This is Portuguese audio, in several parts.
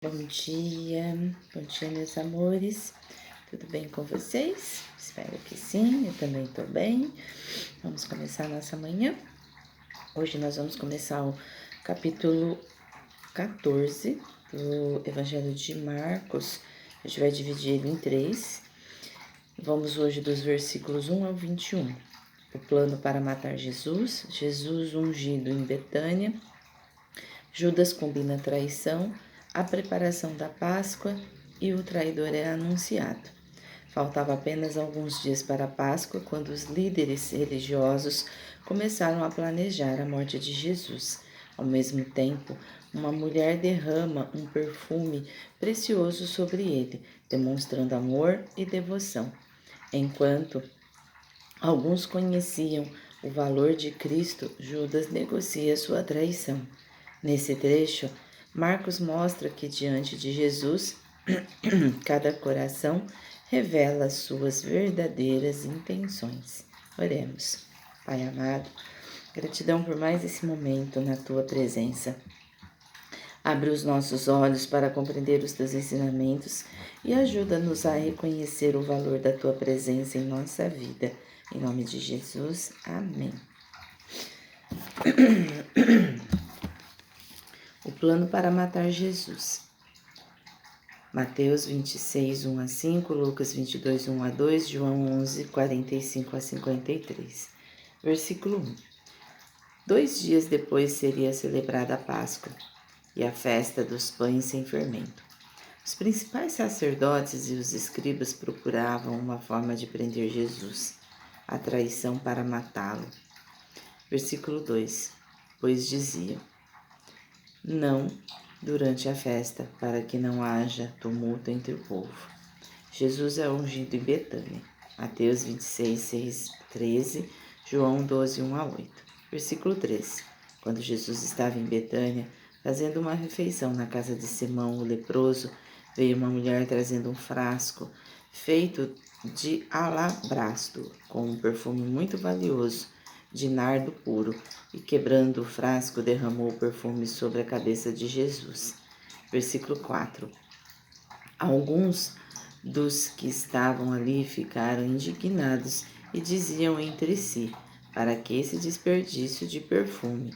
Bom dia, meus amores. Tudo bem com vocês? Espero que sim, eu também tô bem. Vamos começar a nossa manhã. Hoje nós vamos começar o capítulo 14 do Evangelho de Marcos. A gente vai dividir ele em 3. Vamos hoje dos versículos 1 ao 21. O plano para matar Jesus, Jesus ungido em Betânia, Judas combina a traição, a preparação da Páscoa e o traidor é anunciado. Faltava apenas alguns dias para a Páscoa quando os líderes religiosos começaram a planejar a morte de Jesus. Ao mesmo tempo, uma mulher derrama um perfume precioso sobre ele, demonstrando amor e devoção. Enquanto alguns conheciam o valor de Cristo, Judas negocia sua traição. Nesse trecho, Marcos mostra que diante de Jesus, cada coração revela suas verdadeiras intenções. Oremos. Pai amado, gratidão por mais esse momento na tua presença. Abre os nossos olhos para compreender os teus ensinamentos e ajuda-nos a reconhecer o valor da tua presença em nossa vida. Em nome de Jesus, amém. O plano para matar Jesus. Mateus 26, 1 a 5, Lucas 22, 1 a 2, João 11, 45 a 53. Versículo 1. 2 dias depois seria celebrada a Páscoa e a festa dos pães sem fermento. Os principais sacerdotes e os escribas procuravam uma forma de prender Jesus, a traição para matá-lo. Versículo 2. Pois diziam: não durante a festa, para que não haja tumulto entre o povo. Jesus é ungido em Betânia. Mateus 26, 6, 13, João 12, 1 a 8. Versículo 13. Quando Jesus estava em Betânia, fazendo uma refeição na casa de Simão, o leproso, veio uma mulher trazendo um frasco feito de alabastro, com um perfume muito valioso, de nardo puro, e quebrando o frasco, derramou o perfume sobre a cabeça de Jesus. Versículo 4. Alguns dos que estavam ali ficaram indignados e diziam entre si: para que esse desperdício de perfume?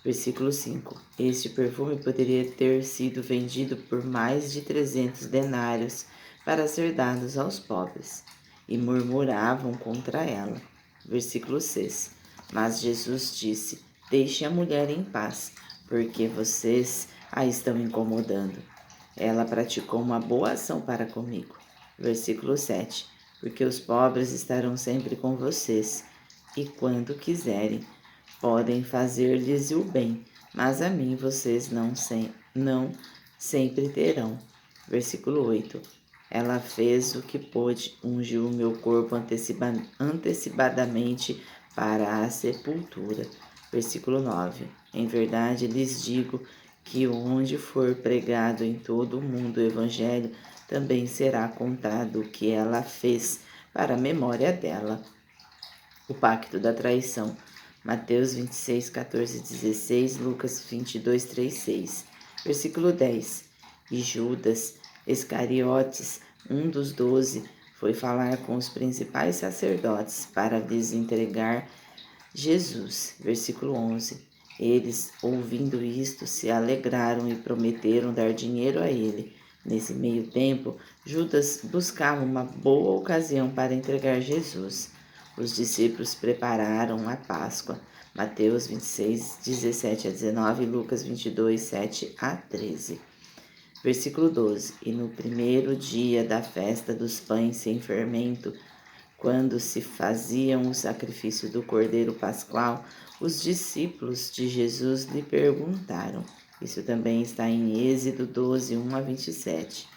Versículo 5. Este perfume poderia ter sido vendido por mais de 300 denários para ser dados aos pobres. E murmuravam contra ela. Versículo 6. Mas Jesus disse: deixe a mulher em paz, porque vocês a estão incomodando. Ela praticou uma boa ação para comigo. Versículo 7. Porque os pobres estarão sempre com vocês, e quando quiserem, podem fazer-lhes o bem, mas a mim vocês não sempre terão. Versículo 8. Ela fez o que pôde, ungiu o meu corpo antecipadamente para a sepultura. Versículo 9. Em verdade lhes digo que onde for pregado em todo o mundo o evangelho, também será contado o que ela fez para a memória dela. O pacto da traição. Mateus 26, 14 e 16, Lucas 22, 3, 6. Versículo 10. E Judas Iscariotes, um dos 12, foi falar com os principais sacerdotes para lhes entregar Jesus. Versículo 11. Eles, ouvindo isto, se alegraram e prometeram dar dinheiro a ele. Nesse meio tempo, Judas buscava uma boa ocasião para entregar Jesus. Os discípulos prepararam a Páscoa. Mateus 26, 17 a 19 e Lucas 22, 7 a 13. Versículo 12. E no primeiro dia da festa dos pães sem fermento, quando se faziam o sacrifício do Cordeiro Pascual, os discípulos de Jesus lhe perguntaram. Isso também está em Êxodo 12, 1 a 27.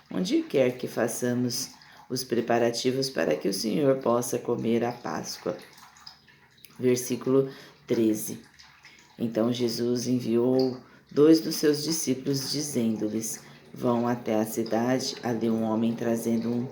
Onde quer que façamos os preparativos para que o Senhor possa comer a Páscoa. Versículo 13. Então Jesus enviou 2 dos seus discípulos, dizendo-lhes: vão até a cidade, ali um homem trazendo um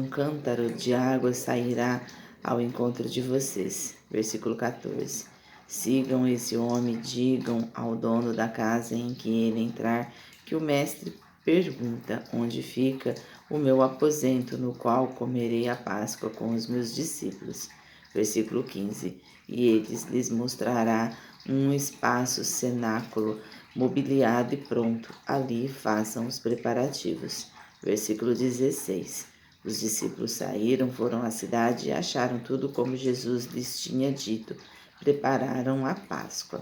cântaro de água sairá ao encontro de vocês. Versículo 14. Sigam esse homem, digam ao dono da casa em que ele entrar que o mestre pergunta onde fica o meu aposento, no qual comerei a Páscoa com os meus discípulos. Versículo 15. E eles lhes mostrará um espaço cenáculo mobiliado e pronto. Ali façam os preparativos. Versículo 16. Os discípulos saíram, foram à cidade e acharam tudo como Jesus lhes tinha dito. Prepararam a Páscoa.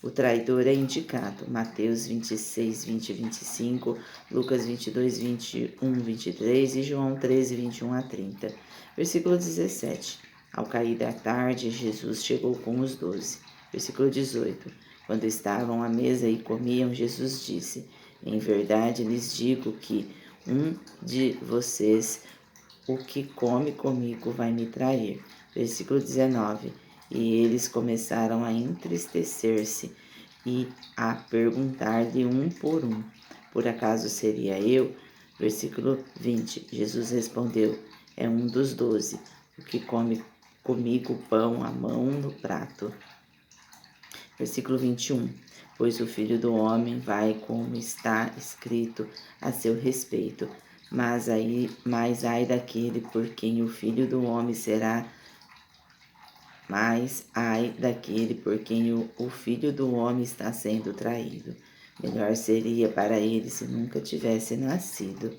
O traidor é indicado. Mateus 26, 20 e 25, Lucas 22, 21, 23 e João 13, 21 a 30. Versículo 17. Ao cair da tarde, Jesus chegou com os 12. Versículo 18. Quando estavam à mesa e comiam, Jesus disse: Em verdade lhes digo que um de vocês, o que come comigo, vai me trair. Versículo 19. E eles começaram a entristecer-se e a perguntar-lhe um: por acaso seria eu? Versículo 20. Jesus respondeu: é um dos 12, o que come comigo pão à mão no prato. Versículo 21. Pois o Filho do Homem vai como está escrito a seu respeito. Mas ai daquele por quem o Filho do Homem será, mas ai daquele por quem o Filho do Homem está sendo traído. Melhor seria para ele se nunca tivesse nascido.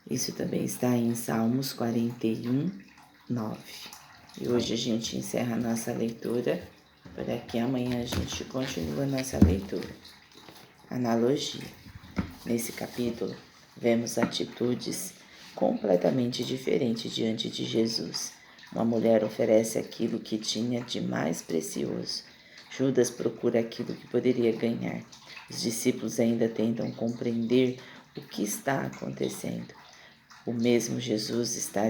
Isso também está em Salmos 41, 9. E hoje a gente encerra a nossa leitura, para que amanhã a gente continue a nossa leitura. Analogia. Nesse capítulo, vemos atitudes completamente diferentes diante de Jesus. Uma mulher oferece aquilo que tinha de mais precioso. Judas procura aquilo que poderia ganhar. Os discípulos ainda tentam compreender o que está acontecendo. O mesmo Jesus estava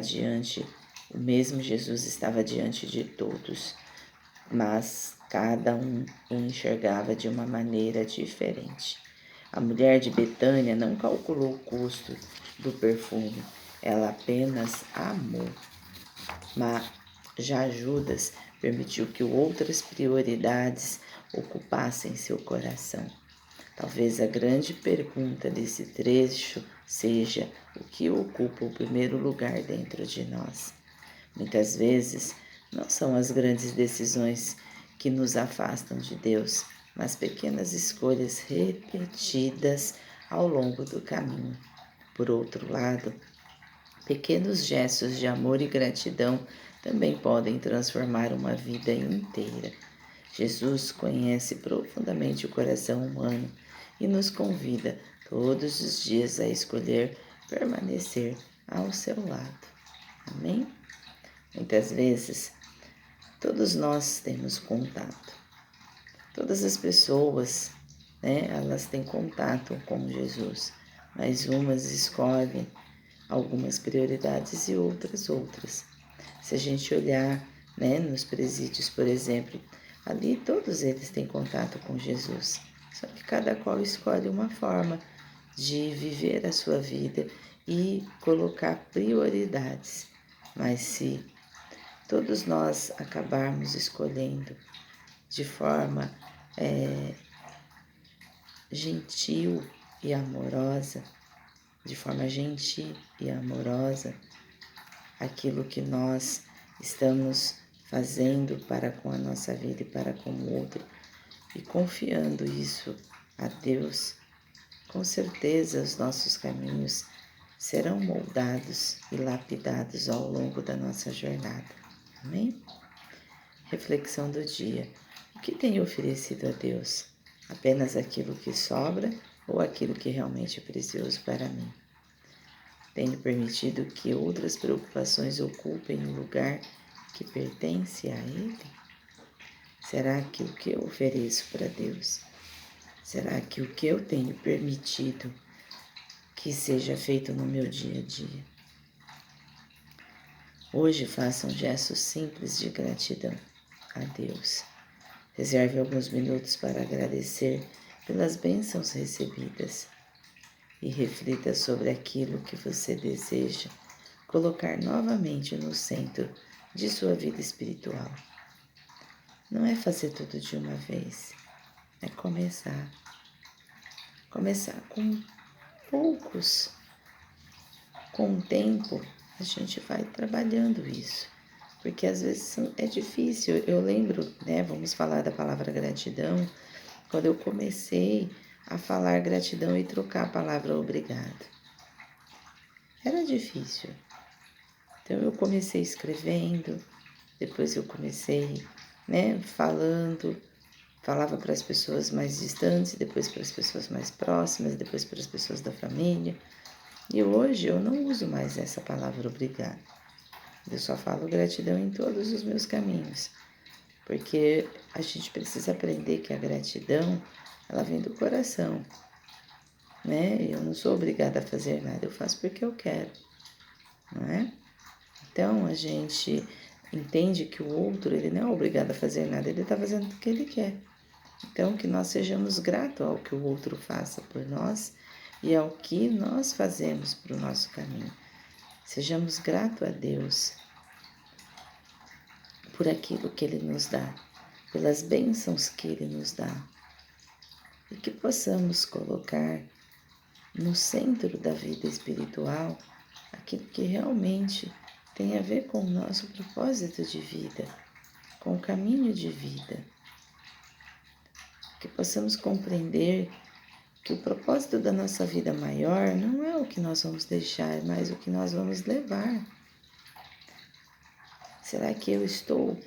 diante de todos, mas cada um o enxergava de uma maneira diferente. A mulher de Betânia não calculou o custo do perfume, ela apenas amou. Mas já Judas permitiu que outras prioridades ocupassem seu coração. Talvez a grande pergunta desse trecho seja: o que ocupa o primeiro lugar dentro de nós? Muitas vezes não são as grandes decisões que nos afastam de Deus, mas pequenas escolhas repetidas ao longo do caminho. Por outro lado, pequenos gestos de amor e gratidão também podem transformar uma vida inteira. Jesus conhece profundamente o coração humano e nos convida todos os dias a escolher permanecer ao seu lado. Amém? Muitas vezes, todos nós temos contato. Todas as pessoas, elas têm contato com Jesus, mas umas escolhem algumas prioridades e outras. Se a gente olhar, nos presídios, por exemplo, ali todos eles têm contato com Jesus, só que cada qual escolhe uma forma de viver a sua vida e colocar prioridades. Mas se todos nós acabarmos escolhendo de forma gentil e amorosa, aquilo que nós estamos fazendo para com a nossa vida e para com o outro, e confiando isso a Deus, com certeza os nossos caminhos serão moldados e lapidados ao longo da nossa jornada. Amém? Reflexão do dia. O que tenho oferecido a Deus? Apenas aquilo que sobra ou aquilo que realmente é precioso para mim? Tenho permitido que outras preocupações ocupem o lugar que pertence a Ele? Será que o que eu ofereço para Deus? Será que o que eu tenho permitido que seja feito no meu dia a dia? Hoje faça um gesto simples de gratidão a Deus. Reserve alguns minutos para agradecer pelas bênçãos recebidas e reflita sobre aquilo que você deseja colocar novamente no centro de sua vida espiritual. não é fazer tudo de uma vez, é começar. Começar com poucos. Com o tempo, a gente vai trabalhando isso. Porque às vezes é difícil. Eu lembro, né? Vamos falar da palavra gratidão. Quando eu comecei a falar gratidão e trocar a palavra obrigado. Era difícil. Então eu comecei escrevendo, depois eu comecei, né, falava para as pessoas mais distantes, depois para as pessoas mais próximas, depois para as pessoas da família. E hoje eu não uso mais essa palavra obrigado. Eu só falo gratidão em todos os meus caminhos. Porque a gente precisa aprender que a gratidão, ela vem do coração, né? Eu não sou obrigada a fazer nada, eu faço porque eu quero, não é? Então, a gente entende que o outro, ele não é obrigado a fazer nada, ele está fazendo porque ele quer. Então, que nós sejamos gratos ao que o outro faça por nós e ao que nós fazemos para o nosso caminho. Sejamos gratos a Deus por aquilo que Ele nos dá, pelas bênçãos que Ele nos dá. E que possamos colocar no centro da vida espiritual aquilo que realmente tem a ver com o nosso propósito de vida, com o caminho de vida. Que possamos compreender que o propósito da nossa vida maior não é o que nós vamos deixar, mas o que nós vamos levar. Será que eu estou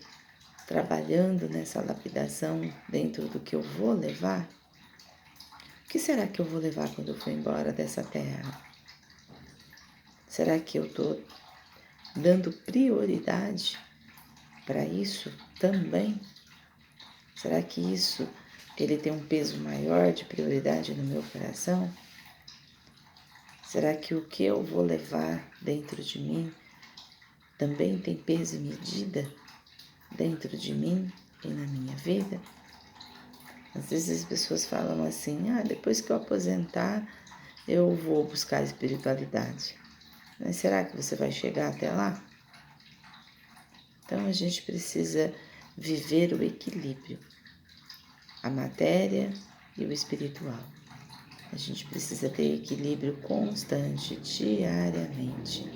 trabalhando nessa lapidação dentro do que eu vou levar? O que será que eu vou levar quando eu for embora dessa terra? Será que eu estou dando prioridade para isso também? Será que isso ele tem um peso maior de prioridade no meu coração? Será que o que eu vou levar dentro de mim também tem peso e medida dentro de mim e na minha vida? Às vezes as pessoas falam assim, depois que eu aposentar, eu vou buscar espiritualidade. Mas será que você vai chegar até lá? Então a gente precisa viver o equilíbrio, a matéria e o espiritual. A gente precisa ter equilíbrio constante, diariamente,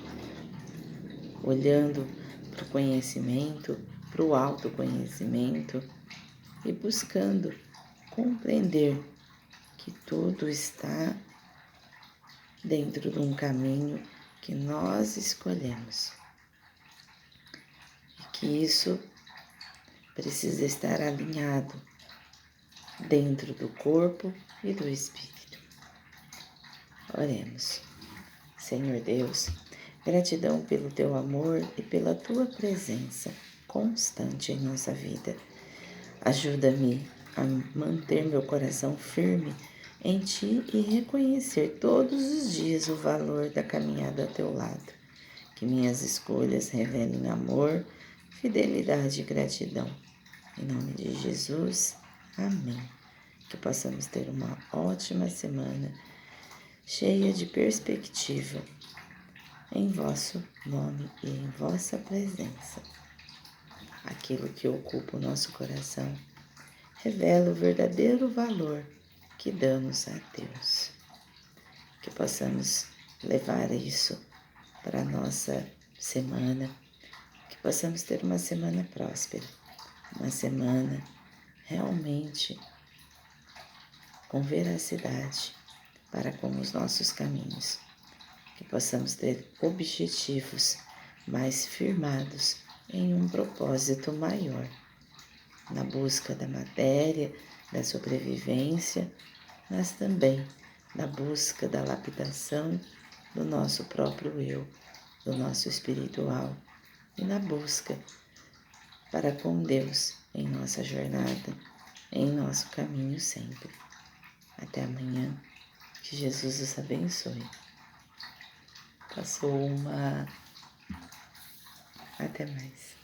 olhando para o conhecimento, para o autoconhecimento e buscando compreender que tudo está dentro de um caminho que nós escolhemos. E que isso precisa estar alinhado dentro do corpo e do espírito. Oremos. Senhor Deus, gratidão pelo teu amor e pela tua presença constante em nossa vida. Ajuda-me a manter meu coração firme em ti e reconhecer todos os dias o valor da caminhada ao teu lado. Que minhas escolhas revelem amor, fidelidade e gratidão. Em nome de Jesus, amém. Que possamos ter uma ótima semana, cheia de perspectiva, em vosso nome e em vossa presença. Aquilo que ocupa o nosso coração revela o verdadeiro valor que damos a Deus. Que possamos levar isso para a nossa semana, que possamos ter uma semana próspera, uma semana realmente com veracidade para com os nossos caminhos, que possamos ter objetivos mais firmados em um propósito maior, na busca da matéria, da sobrevivência, mas também na busca da lapidação do nosso próprio eu, do nosso espiritual e na busca para com Deus em nossa jornada, em nosso caminho sempre. Até amanhã, que Jesus os abençoe. Passou uma... Até mais.